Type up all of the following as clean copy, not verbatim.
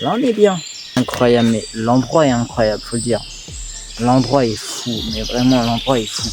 Là on est bien. Incroyable, mais l'endroit est incroyable, faut le dire. L'endroit est fou, mais vraiment l'endroit est fou.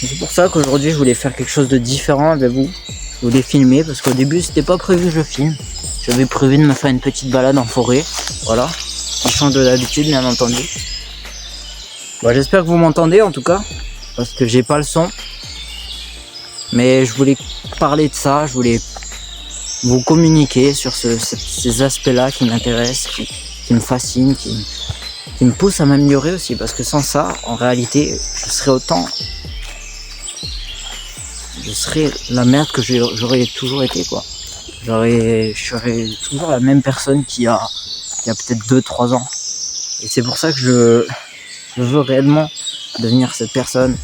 C'est pour ça qu'aujourd'hui je voulais faire quelque chose de différent avec vous. Je voulais filmer parce qu'au début c'était pas prévu que je filme. J'avais prévu de me faire une petite balade en forêt, voilà. Qui change de l'habitude bien entendu. Bon, j'espère que vous m'entendez en tout cas, parce que j'ai pas le son. Mais je voulais parler de ça, je voulais vous communiquer sur ces aspects-là qui m'intéressent, qui me fascinent, qui me poussent à m'améliorer aussi. Parce que sans ça, en réalité, je serais la merde que j'aurais toujours été, quoi. Je serais toujours la même personne qu'il y a peut-être 2-3 ans. Et c'est pour ça que je veux réellement devenir cette personne.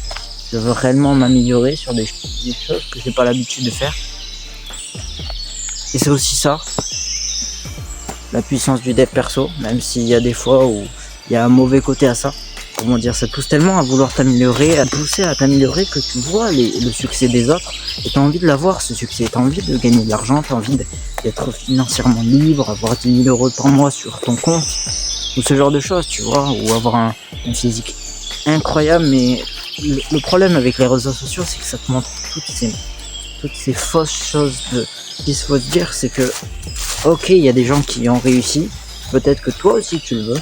Je veux réellement m'améliorer sur des choses que j'ai pas l'habitude de faire. Et c'est aussi ça, la puissance du dev perso, même s'il y a des fois où il y a un mauvais côté à ça. Comment dire, ça te pousse tellement à vouloir t'améliorer, à pousser à t'améliorer que tu vois le succès des autres et t'as envie de l'avoir ce succès, t'as envie de gagner de l'argent, t'as envie d'être financièrement libre, avoir 10 000 € par mois sur ton compte, ou ce genre de choses, tu vois, ou avoir un physique incroyable. Mais le problème avec les réseaux sociaux, c'est que ça te montre toutes ces fausses choses qu'il faut se dire, c'est que ok, il y a des gens qui ont réussi, peut-être que toi aussi tu le veux.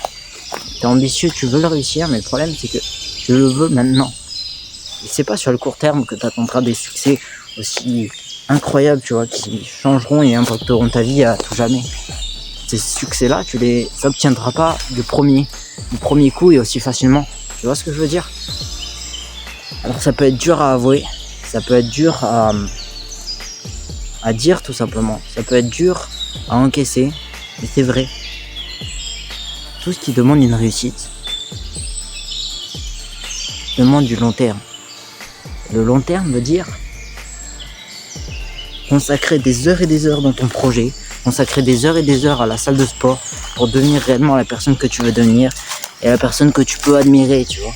T'es ambitieux, tu veux le réussir, mais le problème c'est que tu le veux maintenant. Et c'est pas sur le court terme que tu attendras des succès aussi incroyables, tu vois, qui changeront et impacteront ta vie à tout jamais. Ces succès-là, tu les obtiendras pas du premier coup et aussi facilement. Tu vois ce que je veux dire? Alors ça peut être dur à avouer, ça peut être dur à dire tout simplement, ça peut être dur à encaisser, mais c'est vrai. Tout ce qui demande une réussite demande du long terme. Le long terme veut dire consacrer des heures et des heures dans ton projet, consacrer des heures et des heures à la salle de sport pour devenir réellement la personne que tu veux devenir et la personne que tu peux admirer, tu vois.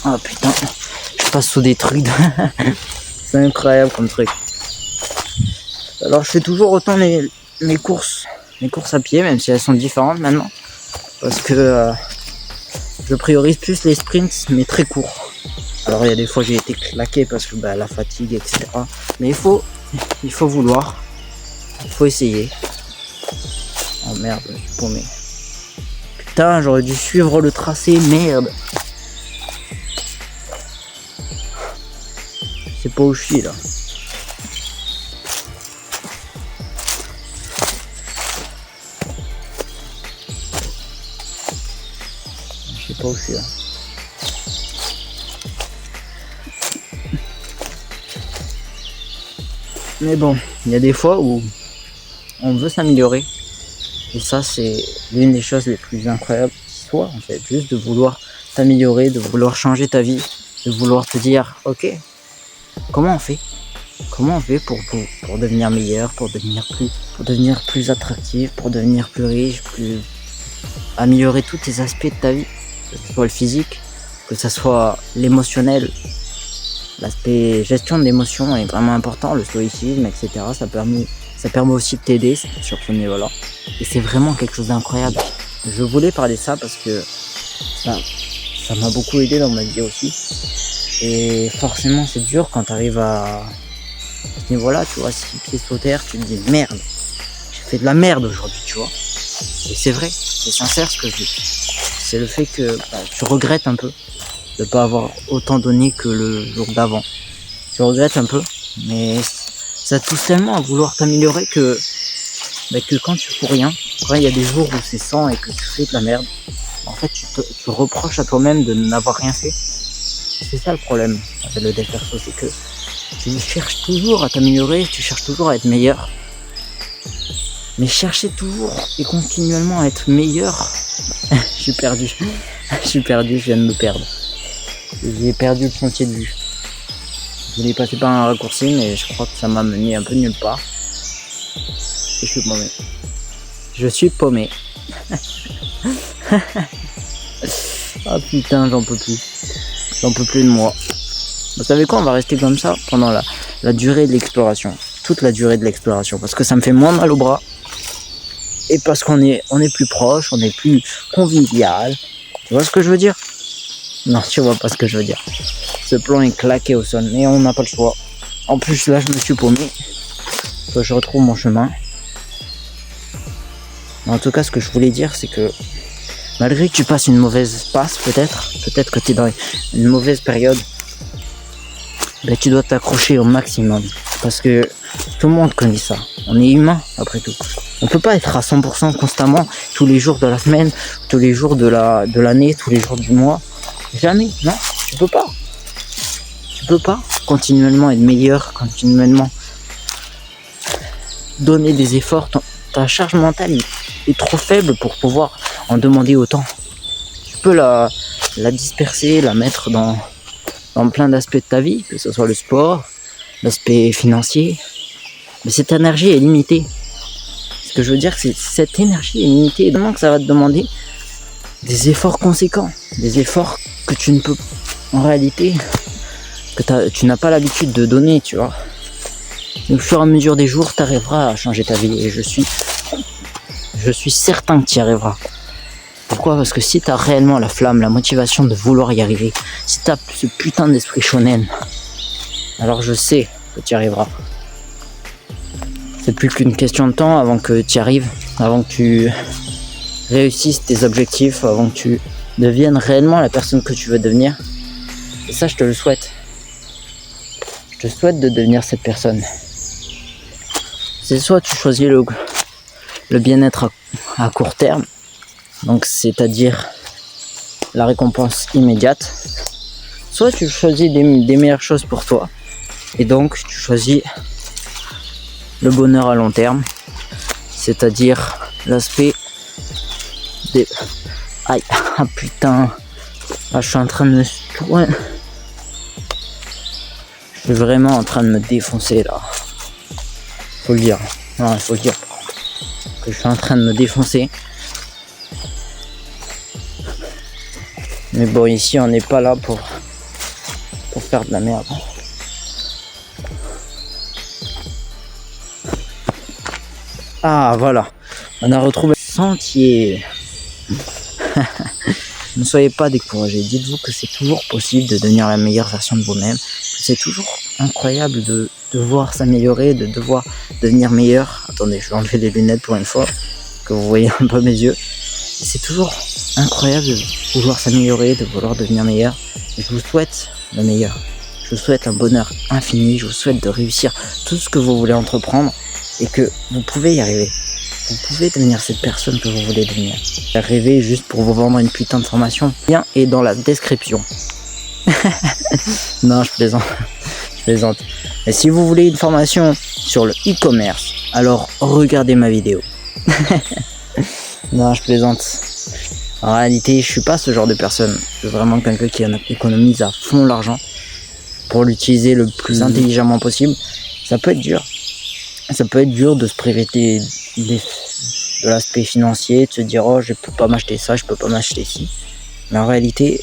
Ah putain, je passe sous des trucs. C'est incroyable comme truc. Alors je fais toujours autant mes courses à pied, même si elles sont différentes maintenant, parce que je priorise plus les sprints mais très courts. Alors il y a des fois j'ai été claqué parce que la fatigue, etc. Mais il faut vouloir, il faut essayer. Oh merde, je suis paumé. Putain, j'aurais dû suivre le tracé, merde. Je sais pas où je suis là. Je sais pas où je suis là. Mais bon, il y a des fois où on veut s'améliorer. Et ça, c'est l'une des choses les plus incroyables qui soit, en fait. Juste de vouloir t'améliorer, de vouloir changer ta vie, de vouloir te dire, ok, comment on fait? Comment on fait pour devenir meilleur, pour devenir plus attractif, pour devenir plus riche, améliorer tous tes aspects de ta vie, que ce soit le physique, que ce soit l'émotionnel. L'aspect gestion de l'émotion est vraiment important, le stoïcisme, etc. Ça permet aussi de t'aider sur ce niveau-là. Et c'est vraiment quelque chose d'incroyable. Je voulais parler de ça parce que ça m'a beaucoup aidé dans ma vie aussi. Et forcément, c'est dur quand tu arrives à ce niveau-là, tu vois, 6 pieds sous terre, tu te dis merde, j'ai fait de la merde aujourd'hui, tu vois. Et c'est vrai, c'est sincère ce que je dis. C'est le fait que tu regrettes un peu de pas avoir autant donné que le jour d'avant. Tu regrettes un peu, mais ça te pousse tellement à vouloir t'améliorer que quand tu fous rien, quand il y a des jours où c'est sang et que tu fais de la merde, en fait tu reproches à toi-même de n'avoir rien fait. C'est ça le problème avec le dev perso, c'est que tu cherches toujours à t'améliorer, tu cherches toujours à être meilleur. Mais chercher toujours et continuellement à être meilleur, je suis perdu, je viens de me perdre. J'ai perdu le sentier de vue. Je voulais passer par un raccourci, mais je crois que ça m'a mené un peu nulle part. Et je suis paumé. Ah putain, j'en peux plus. J'en peux plus de moi. Vous savez quoi, on va rester comme ça pendant la durée de l'exploration. toute la durée de l'exploration. Parce que ça me fait moins mal au bras. Et parce qu'on est plus proche, on est plus convivial. Tu vois ce que je veux dire? Non, tu vois pas ce que je veux dire. Ce plan est claqué au sol, mais on n'a pas le choix. En plus, là, je me suis paumé. Faut que je retrouve mon chemin. En tout cas, ce que je voulais dire, c'est que malgré que tu passes une mauvaise passe, peut-être que tu es dans une mauvaise période, ben, tu dois t'accrocher au maximum. Parce que tout le monde connaît ça. On est humain, après tout. On peut pas être à 100% constamment, tous les jours de la semaine, tous les jours de l'année, tous les jours du mois. Jamais, non, tu peux pas. Tu peux pas continuellement être meilleur, continuellement donner des efforts. Ta charge mentale est trop faible pour pouvoir en demander autant. Tu peux la disperser, la mettre dans plein d'aspects de ta vie, que ce soit le sport, l'aspect financier. Mais cette énergie est limitée. Ce que je veux dire, c'est que cette énergie est limitée. Donc ça va te demander des efforts conséquents. Des efforts que tu ne peux, en réalité, que tu n'as pas l'habitude de donner, tu vois. Et au fur et à mesure des jours, tu arriveras à changer ta vie. Et je suis certain que tu y arriveras. Pourquoi? Parce que si tu as réellement la flamme, la motivation de vouloir y arriver, si tu as ce putain d'esprit shonen, alors je sais que tu y arriveras. C'est plus qu'une question de temps avant que tu y arrives, avant que tu réussisses tes objectifs, avant que tu deviennes réellement la personne que tu veux devenir. Et ça, je te le souhaite. Je te souhaite de devenir cette personne. C'est soit tu choisis le bien-être à court terme, donc c'est-à-dire la récompense immédiate, soit tu choisis des meilleures choses pour toi, et donc tu choisis le bonheur à long terme, c'est-à-dire l'aspect des... Aïe, ah putain, ah, je suis en train de me... Ouais. Je suis vraiment en train de me défoncer là. Faut le dire. Non, il faut le dire. Que je suis en train de me défoncer. Mais bon, ici on n'est pas là pour faire de la merde. Ah voilà, on a retrouvé le sentier. Ne soyez pas découragés, dites-vous que c'est toujours possible de devenir la meilleure version de vous-même. C'est toujours incroyable de devoir s'améliorer, de devoir devenir meilleur. Attendez, je vais enlever les lunettes pour une fois, que vous voyez un peu mes yeux. C'est toujours incroyable de vouloir s'améliorer, de vouloir devenir meilleur. Et je vous souhaite le meilleur. Je vous souhaite un bonheur infini, je vous souhaite de réussir tout ce que vous voulez entreprendre et que vous pouvez y arriver. Vous pouvez devenir cette personne que vous voulez devenir. Rêver juste pour vous vendre une putain de formation. Le lien est dans la description. Non, je plaisante. Je plaisante. Et si vous voulez une formation sur le e-commerce, alors regardez ma vidéo. Non, je plaisante. En réalité, je suis pas ce genre de personne. Je suis vraiment quelqu'un qui économise à fond l'argent pour l'utiliser le plus intelligemment possible. Ça peut être dur. Ça peut être dur de se priver de l'aspect financier, de se dire oh je peux pas m'acheter ça, je peux pas m'acheter ci. Mais en réalité,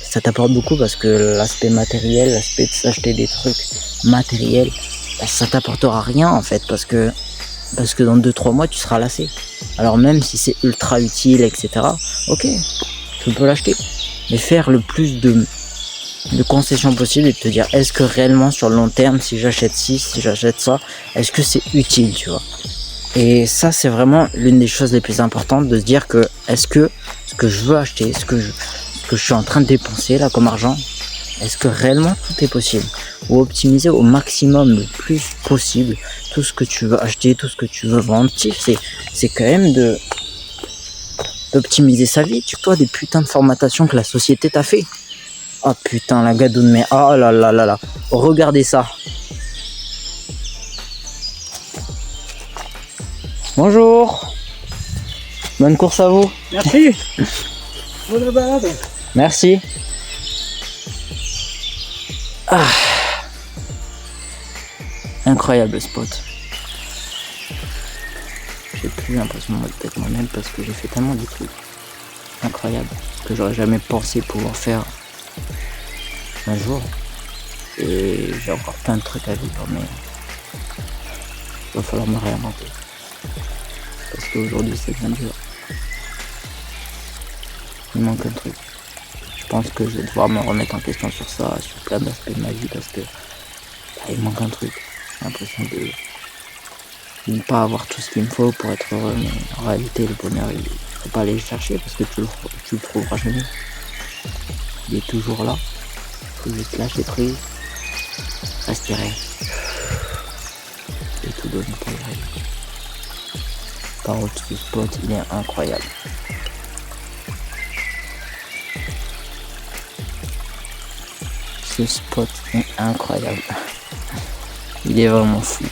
ça t'apporte beaucoup parce que l'aspect matériel, l'aspect de s'acheter des trucs matériels, ça t'apportera rien en fait parce que dans 2-3 mois tu seras lassé. Alors même si c'est ultra utile, etc. Ok, tu peux l'acheter. Mais faire le plus de concessions possibles et te dire est-ce que réellement sur le long terme, si j'achète ci, si j'achète ça, est-ce que c'est utile, tu vois. Et ça c'est vraiment l'une des choses les plus importantes, de se dire que est-ce que ce que je veux acheter, ce que je suis en train de dépenser là comme argent, est-ce que réellement tout est possible, ou optimiser au maximum le plus possible tout ce que tu veux acheter, tout ce que tu veux vendre. C'est quand même d'optimiser sa vie. Tu vois des putains de formatations que la société t'a fait. Oh putain, la gadoune, mais oh là là là là. Regardez ça. Bonjour. Bonne course à vous. Merci. Bonne balade. Merci. Ah. Incroyable spot. J'ai plus l'impression de me tête moi-même parce que j'ai fait tellement de trucs incroyables que j'aurais jamais pensé pouvoir faire un jour. Et j'ai encore plein de trucs à vivre, mais va falloir me réinventer. Parce qu'aujourd'hui c'est bien dur. Il manque un truc. Je pense que je vais devoir me remettre en question sur ça, sur plein d'aspects de ma vie, parce que il manque un truc. J'ai l'impression de ne pas avoir tout ce qu'il me faut pour être heureux, mais en réalité le bonheur il faut pas aller le chercher parce que tu le trouveras jamais. Il est toujours là. Il faut juste lâcher prise, respirer et tout donner pour y arriver. Par contre, ce spot il est incroyable. Ce spot est incroyable. Il est vraiment fou.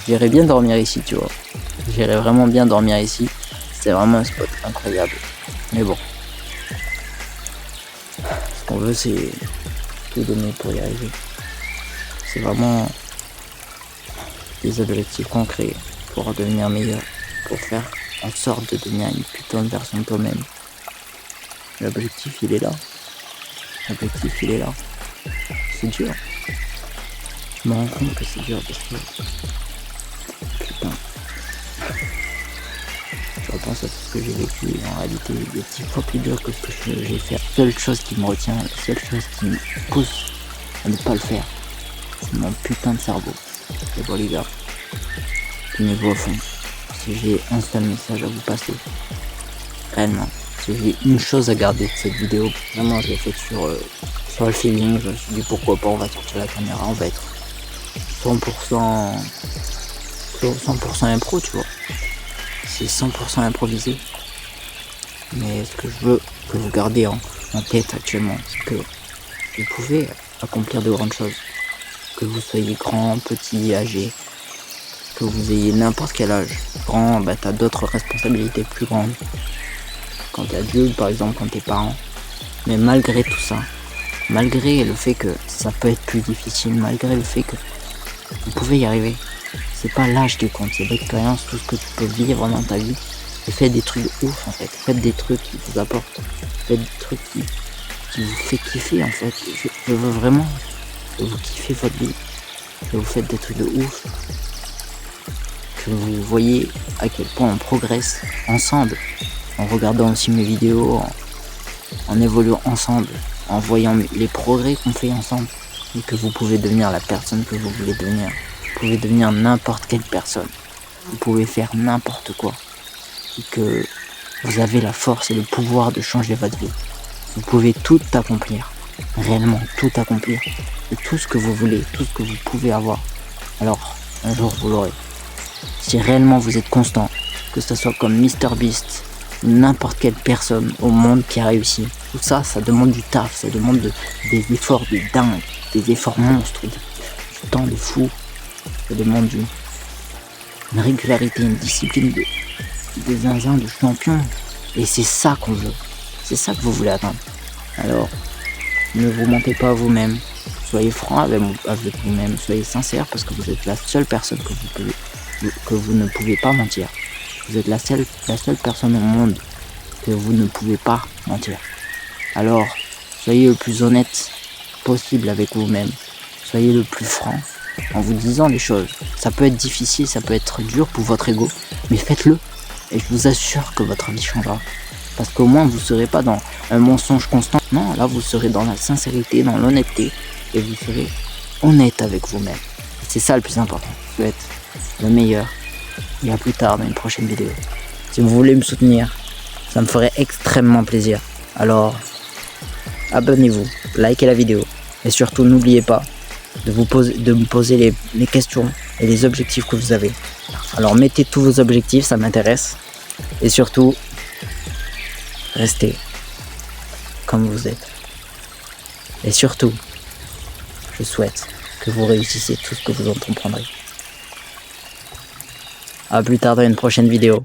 J'irais bien dormir ici, tu vois. J'irais vraiment bien dormir ici. C'est vraiment un spot incroyable. Mais bon. Ce qu'on veut, c'est tout donner pour y arriver. C'est vraiment des objectifs concrets pour devenir meilleur. Pour faire en sorte de devenir une putain de version de toi-même. L'objectif, il est là. L'objectif, il est là. C'est dur. Je me rends compte que c'est dur parce que... Putain. Je repense à tout ce que j'ai vécu et en réalité il est 10 fois plus dur que ce que j'ai fait. La seule chose qui me retient, la seule chose qui me pousse à ne pas le faire, c'est mon putain de cerveau. Et bon les gars, tenez-vous au fond. Si j'ai un seul message à vous passer, réellement, si j'ai une chose à garder de cette vidéo, vraiment je l'ai faite sur le feeling, je me suis dit pourquoi pas on va sortir la caméra, on va être 100% impro, tu vois. C'est 100% improvisé. Mais ce que je veux que vous gardez en tête actuellement, c'est que vous pouvez accomplir de grandes choses. Que vous soyez grand, petit, âgé, que vous ayez n'importe quel âge. Grand, bah t'as d'autres responsabilités plus grandes. Quand t'es adulte, par exemple, quand t'es parent. Mais malgré tout ça, malgré le fait que ça peut être plus difficile, malgré le fait que vous pouvez y arriver. C'est pas l'âge qui compte, c'est l'expérience, tout ce que tu peux vivre dans ta vie. Et faites des trucs de ouf en fait. Faites des trucs qui vous apportent. Faites des trucs qui vous fait kiffer en fait. Je veux vraiment que vous kiffez votre vie. Que vous faites des trucs de ouf. Que vous voyez à quel point on progresse ensemble. En regardant aussi mes vidéos, en évoluant ensemble, en voyant les progrès qu'on fait ensemble. Et que vous pouvez devenir la personne que vous voulez devenir. Vous pouvez devenir n'importe quelle personne. Vous pouvez faire n'importe quoi. Et que vous avez la force et le pouvoir de changer votre vie. Vous pouvez tout accomplir. Réellement tout accomplir. Et tout ce que vous voulez, tout ce que vous pouvez avoir. Alors, un jour vous l'aurez. Si réellement vous êtes constant, que ce soit comme MrBeast, n'importe quelle personne au monde qui a réussi. Tout ça, ça demande du taf, ça demande des efforts de dingue, des efforts monstres, du temps de fou. Ça demande une régularité, une discipline des zinzins, de champions. Et c'est ça qu'on veut. C'est ça que vous voulez atteindre. Alors, ne vous mentez pas à vous-même. Soyez franc avec vous-même. Soyez sincère parce que vous êtes la seule personne que vous ne pouvez pas mentir. Vous êtes la seule personne au monde que vous ne pouvez pas mentir. Alors, soyez le plus honnête possible avec vous-même. Soyez le plus franc en vous disant les choses. Ça peut être difficile, ça peut être dur pour votre ego, mais faites-le. Et je vous assure que votre vie changera. Parce qu'au moins, vous ne serez pas dans un mensonge constant. Non, là, vous serez dans la sincérité, dans l'honnêteté. Et vous serez honnête avec vous-même. Et c'est ça le plus important. Vous êtes le meilleur. Et à plus tard dans une prochaine vidéo. Si vous voulez me soutenir, ça me ferait extrêmement plaisir. Alors, abonnez-vous, likez la vidéo. Et surtout, n'oubliez pas de me poser les questions et les objectifs que vous avez. Alors mettez tous vos objectifs, ça m'intéresse. Et surtout, restez comme vous êtes. Et surtout, je souhaite que vous réussissiez tout ce que vous entreprendrez. A plus tard dans une prochaine vidéo.